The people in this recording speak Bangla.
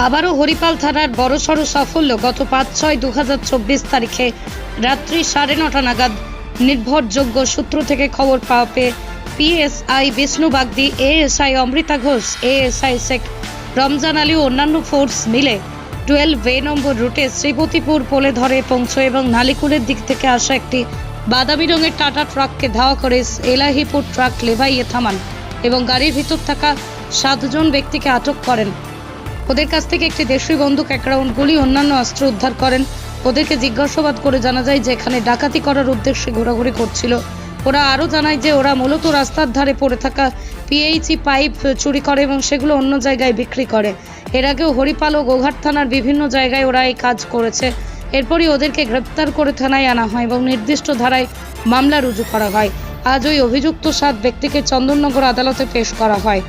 আবারও হরিপাল থানার বড়সড় সাফল্য। গত ৫/৬/২০২৪ তারিখে রাত্রি ৯:৩০ নাগাদ নির্ভরযোগ্য সূত্র থেকে খবর পাওয়া পেয়ে PSI Vishnu Bagdi, ASI Amrita Ghosh, ASI Sheikh Ramzan Ali ও অন্যান্য ফোর্স মিলে 12A নম্বর রুটে শ্রীপতিপুর পোলে ধরে পৌঁছয় এবং নালিকুলের দিক থেকে আসা একটি বাদামি রঙের টাটা ট্রাককে ধাওয়া করে এলাহিপুর ট্রাক লেভাইয়ে থামান এবং গাড়ির ভিতর থাকা 7 জন ব্যক্তিকে আটক করেন। ওদের কাছ থেকে একটি দেশীয় বন্দুক, 1 রাউন্ড গুলি, অন্যান্য অস্ত্র উদ্ধার করেন। ওদেরকে জিজ্ঞাসাবাদ করে জানা যায় যে এখানে ডাকাতি করার উদ্দেশ্যে ঘোরাঘুরি করছিল। ওরা আরও জানায় যে ওরা মূলত রাস্তার ধারে পড়ে থাকা পিএইচি পাইপ চুরি করে এবং সেগুলো অন্য জায়গায় বিক্রি করে। এর আগেও হরিপাল ও গোঘাট থানার বিভিন্ন জায়গায় ওরা এই কাজ করেছে। এরপরই ওদেরকে গ্রেপ্তার করে থানায় আনা হয় এবং নির্দিষ্ট ধারায় মামলা রুজু করা হয়। আজ ওই অভিযুক্ত 7 ব্যক্তিকে চন্দননগর আদালতে পেশ করা হয়।